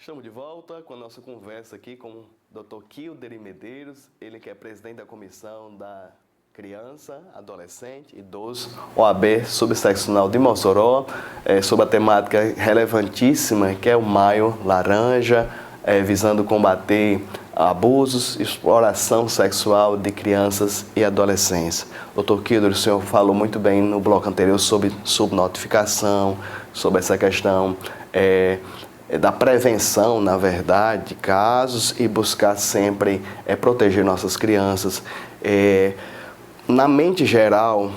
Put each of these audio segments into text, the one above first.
Estamos de volta com a nossa conversa aqui com o Dr. Kilder Medeiros, ele que é presidente da Comissão da Criança, Adolescente, Idoso, OAB Subseccional de Mossoró, sobre a temática relevantíssima que é o Maio Laranja, visando combater abusos e exploração sexual de crianças e adolescentes. Dr. Kilder, o senhor falou muito bem no bloco anterior sobre subnotificação, sobre essa questão da prevenção, na verdade, de casos e buscar sempre proteger nossas crianças. Na mente geral,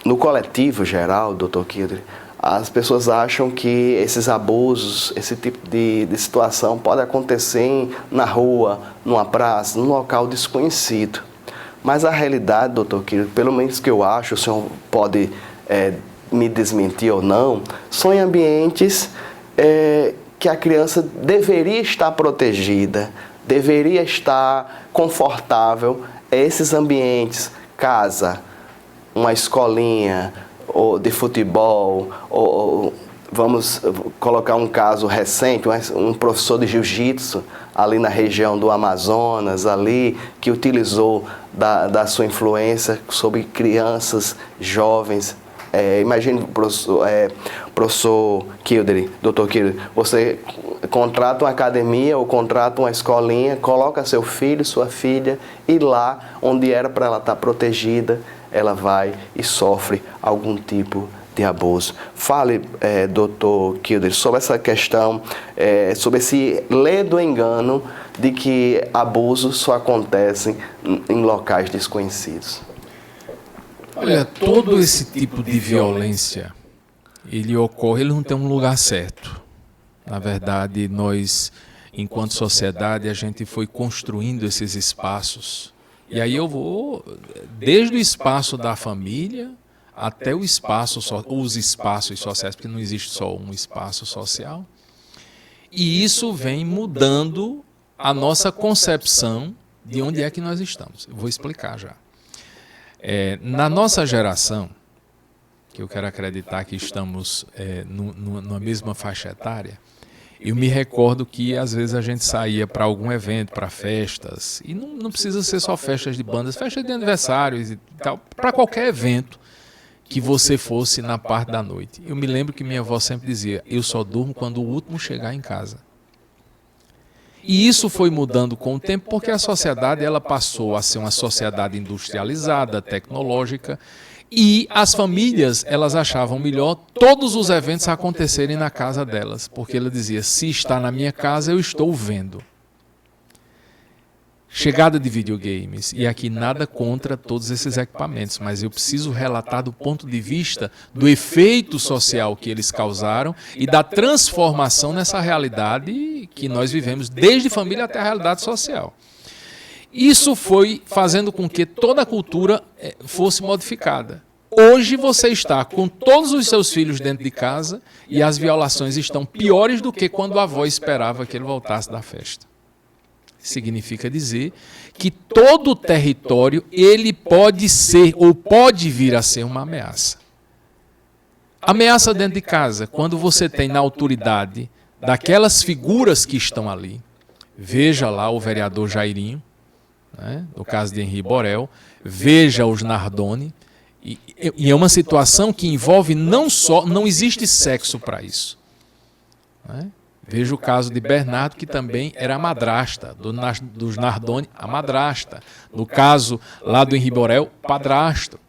no coletivo geral, Dr. Kilder, as pessoas acham que esses abusos, esse tipo de situação pode acontecer na rua, numa praça, num local desconhecido. Mas a realidade, Dr. Kilder, pelo menos que eu acho, o senhor pode me desmentir ou não, são em ambientes que a criança deveria estar protegida, deveria estar confortável. Esses ambientes, casa, uma escolinha ou de futebol, ou vamos colocar um caso recente, um professor de jiu-jitsu ali na região do Amazonas, ali, que utilizou da sua influência sobre crianças, jovens. Imagine, professor Kilder, Dr. Kilder, você contrata uma academia ou contrata uma escolinha, coloca seu filho, sua filha, e lá onde era para ela estar protegida, ela vai e sofre algum tipo de abuso. Fale, Dr. Kilder, sobre essa questão, sobre esse ledo engano de que abusos só acontecem em locais desconhecidos. Olha, todo esse tipo de violência, ele ocorre, ele não tem um lugar certo. Na verdade, nós, enquanto sociedade, a gente foi construindo esses espaços. E aí eu vou, desde o espaço da família até os espaços sociais, porque não existe só um espaço social. E isso vem mudando a nossa concepção de onde é que nós estamos. Eu vou explicar já. Na nossa geração, que eu quero acreditar que estamos numa mesma faixa etária, eu me recordo que às vezes a gente saía para algum evento, para festas, e não precisa ser só festas de bandas, festas de aniversários e tal, para qualquer evento que você fosse na parte da noite. Eu me lembro que minha avó sempre dizia, eu só durmo quando o último chegar em casa. E isso foi mudando com o tempo porque a sociedade ela passou a ser uma sociedade industrializada, tecnológica, e as famílias elas achavam melhor todos os eventos acontecerem na casa delas, porque ela dizia, se está na minha casa, eu estou vendo. Chegada de videogames, e aqui nada contra todos esses equipamentos, mas eu preciso relatar do ponto de vista do efeito social que eles causaram e da transformação nessa realidade que nós vivemos, desde família até a realidade social. Isso foi fazendo com que toda a cultura fosse modificada. Hoje você está com todos os seus filhos dentro de casa e as violações estão piores do que quando a avó esperava que ele voltasse da festa. Significa dizer que todo o território ele pode ser ou pode vir a ser uma ameaça. Ameaça dentro de casa, quando você tem na autoridade daquelas figuras que estão ali. Veja lá o vereador Jairinho, né, no caso de Henri Borel, veja os Nardoni, e é uma situação que envolve não existe sexo para isso. Né? Veja o caso de Bernardo, que também era a madrasta, dos Nardoni, a madrasta. No caso lá do Henri Borel, padrasto.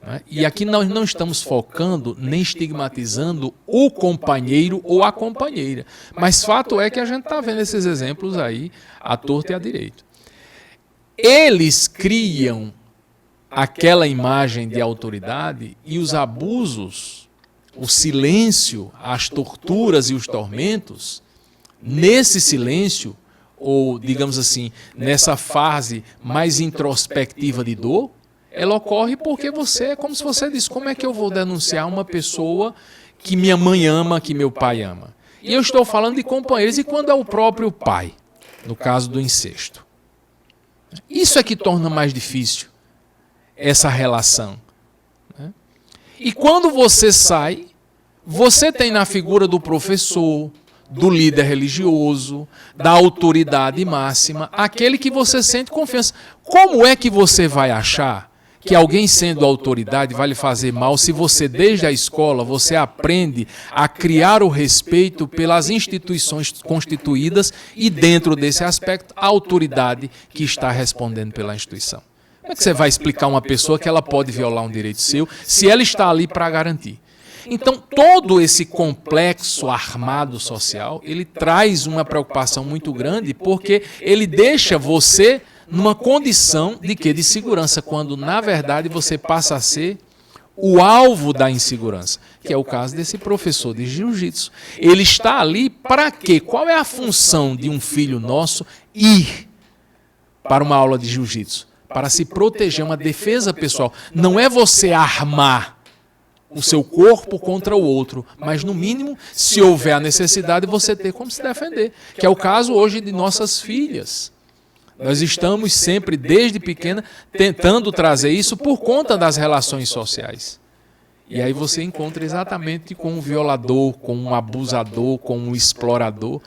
Né? E aqui nós não estamos focando nem estigmatizando o companheiro ou a companheira. Mas fato é que a gente está vendo esses exemplos aí, à torta e à direita. Eles criam aquela imagem de autoridade e os abusos, o silêncio, as torturas e os tormentos, nesse silêncio, ou digamos assim, nessa fase mais introspectiva de dor, ela ocorre porque você, é como se você disse, como é que eu vou denunciar uma pessoa que minha mãe ama, que meu pai ama? E eu estou falando de companheiros, e quando é o próprio pai, no caso do incesto? Isso é que torna mais difícil essa relação. E quando você sai, você tem na figura do professor, do líder religioso, da autoridade máxima, aquele que você sente confiança. Como é que você vai achar que alguém sendo autoridade vai lhe fazer mal se você, desde a escola, você aprende a criar o respeito pelas instituições constituídas e, dentro desse aspecto, a autoridade que está respondendo pela instituição? Como é que você vai explicar a uma pessoa que ela pode violar um direito seu se ela está ali para garantir? Então, todo esse complexo armado social, ele traz uma preocupação muito grande, porque ele deixa você numa condição de quê? De segurança, quando, na verdade, você passa a ser o alvo da insegurança, que é o caso desse professor de jiu-jitsu. Ele está ali para quê? Qual é a função de um filho nosso ir para uma aula de jiu-jitsu? Para se proteger, uma defesa pessoal. Não é você armar o seu corpo contra o outro, mas, no mínimo, se houver a necessidade, você ter como se defender, que é o caso hoje de nossas filhas. Nós estamos sempre, desde pequena, tentando trazer isso por conta das relações sociais. E aí você encontra exatamente com um violador, com um abusador, com um explorador.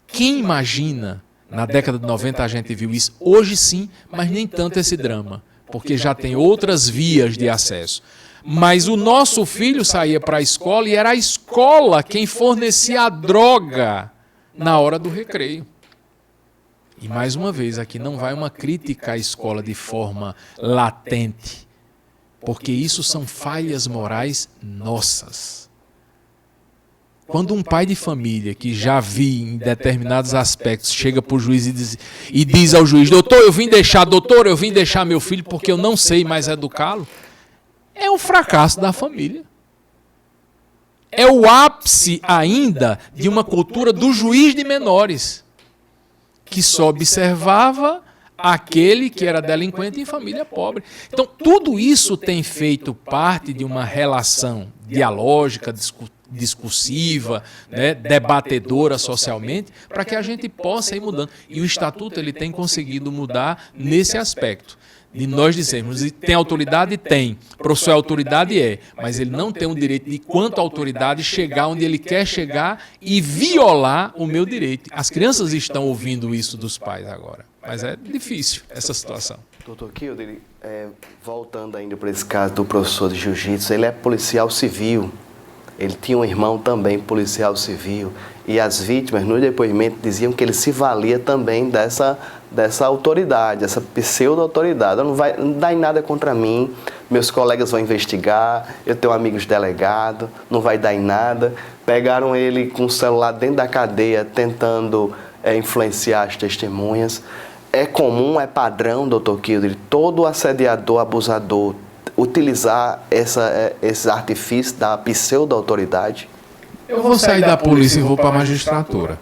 Quem imagina, na década de 90 a gente viu isso, hoje sim, mas nem tanto esse drama, porque já tem outras vias de acesso. Mas o nosso filho saía para a escola e era a escola quem fornecia a droga na hora do recreio. E mais uma vez, aqui não vai uma crítica à escola de forma latente, porque isso são falhas morais nossas. Quando um pai de família, que já vi em determinados aspectos, chega para o juiz e diz ao juiz: doutor, eu vim deixar meu filho porque eu não sei mais educá-lo, é um fracasso da família. É o ápice ainda de uma cultura do juiz de menores, que só observava aquele que era delinquente em família pobre. Então, tudo isso tem feito parte de uma relação dialógica, discursiva, né, debatedora socialmente, para que a gente possa ir mudando. E o Estatuto ele tem conseguido mudar nesse aspecto. De nós dizermos, tem autoridade? Tem. Professor é autoridade? É. Mas ele não tem o direito de, quanto autoridade, chegar onde ele quer chegar e violar o meu direito. As crianças estão ouvindo isso dos pais agora. Mas é difícil essa situação. Doutor Kilder, voltando ainda para esse caso do professor de jiu-jitsu, ele é policial civil. Ele tinha um irmão também policial civil. E as vítimas, no depoimento, diziam que ele se valia também dessa autoridade, essa pseudo-autoridade. Não dá em nada contra mim, meus colegas vão investigar, eu tenho amigos delegados, não vai dar em nada. Pegaram ele com o celular dentro da cadeia, tentando influenciar as testemunhas. É comum, é padrão, doutor Kilder, todo assediador, abusador, utilizar esses artifícios da pseudo-autoridade? Eu vou sair da polícia e vou para a magistratura.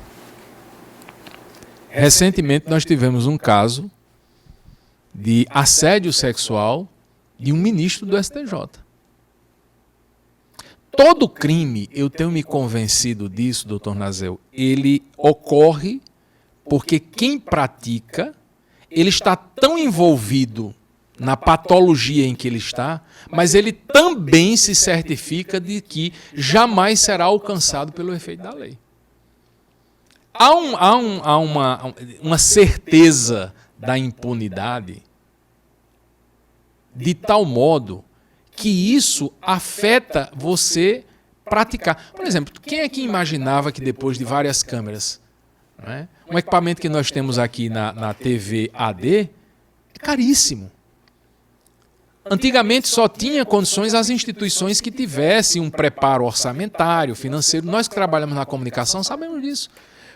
Recentemente nós tivemos um caso de assédio sexual de um ministro do STJ. Todo crime, eu tenho me convencido disso, doutor Nazel, ele ocorre porque quem pratica, ele está tão envolvido na patologia em que ele está, mas ele também se certifica de que jamais será alcançado pelo efeito da lei. Há uma certeza da impunidade de tal modo que isso afeta você praticar. Por exemplo, quem é que imaginava que depois de várias câmeras, né, um equipamento que nós temos aqui na TV AD é caríssimo. Antigamente só tinha condições as instituições que tivessem um preparo orçamentário, financeiro. Nós que trabalhamos na comunicação sabemos disso.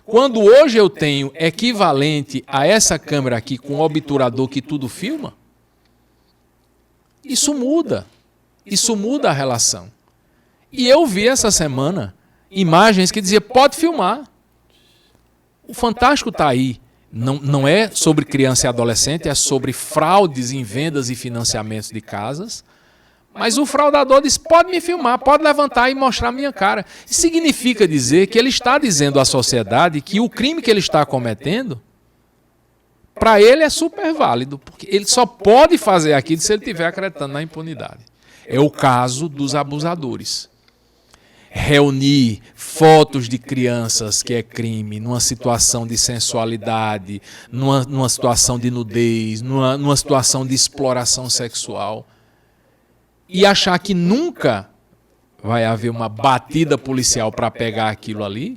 Quando hoje eu tenho equivalente a essa câmera aqui com um obturador que tudo filma, isso muda. Isso muda a relação. E eu vi essa semana imagens que diziam, pode filmar. O Fantástico está aí. Não é sobre criança e adolescente, é sobre fraudes em vendas e financiamentos de casas. Mas o fraudador diz, pode me filmar, pode levantar e mostrar a minha cara. Isso significa dizer que ele está dizendo à sociedade que o crime que ele está cometendo, para ele é super válido, porque ele só pode fazer aquilo se ele estiver acreditando na impunidade. É o caso dos abusadores. reunir fotos de crianças, que é crime, numa situação de sensualidade, numa situação de nudez, numa situação de exploração sexual, e achar que nunca vai haver uma batida policial para pegar aquilo ali.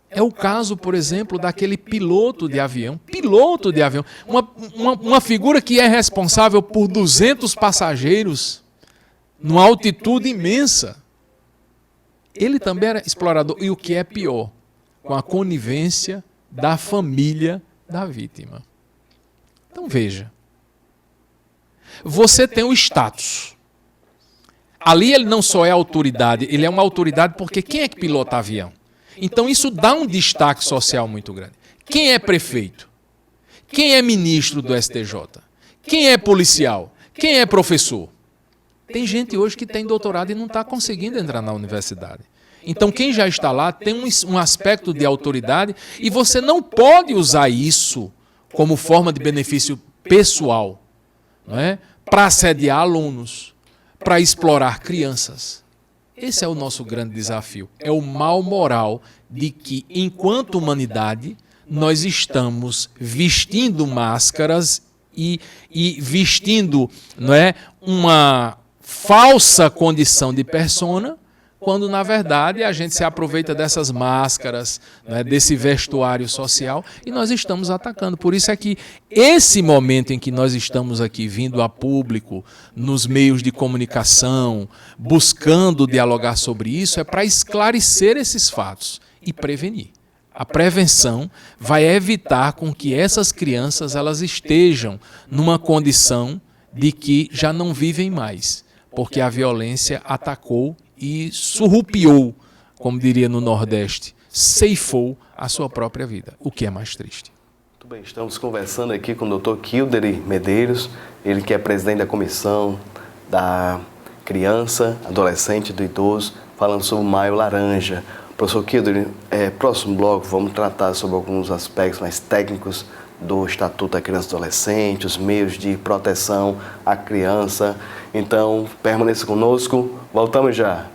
É o caso, por exemplo, daquele piloto de avião, uma figura que é responsável por 200 passageiros, numa altitude imensa. Ele também era explorador, e o que é pior, com a conivência da família da vítima. Então veja, você tem o status. Ali ele não só é autoridade, ele é uma autoridade porque quem é que pilota avião? Então isso dá um destaque social muito grande. Quem é prefeito? Quem é ministro do STJ? Quem é policial? Quem é professor? Tem gente hoje que tem doutorado e não está conseguindo entrar na universidade. Então quem já está lá tem um aspecto de autoridade e você não pode usar isso como forma de benefício pessoal, não é? Para assediar alunos, para explorar crianças. Esse é o nosso grande desafio. É o mal moral de que, enquanto humanidade, nós estamos vestindo máscaras e vestindo, não é, uma falsa condição de persona, quando, na verdade, a gente se aproveita dessas máscaras, né, desse vestuário social, e nós estamos atacando. Por isso é que esse momento em que nós estamos aqui vindo a público, nos meios de comunicação, buscando dialogar sobre isso, é para esclarecer esses fatos e prevenir. A prevenção vai evitar com que essas crianças elas estejam numa condição de que já não vivem mais, porque a violência atacou e surrupiou, como diria no Nordeste, ceifou a sua própria vida, o que é mais triste. Muito bem, estamos conversando aqui com o Dr. Kilder Medeiros, ele que é presidente da Comissão da Criança, Adolescente e do Idoso, falando sobre o Maio Laranja. Professor Kilder, próximo bloco vamos tratar sobre alguns aspectos mais técnicos do Estatuto da Criança e Adolescente, os meios de proteção à criança. Então, permaneça conosco, voltamos já.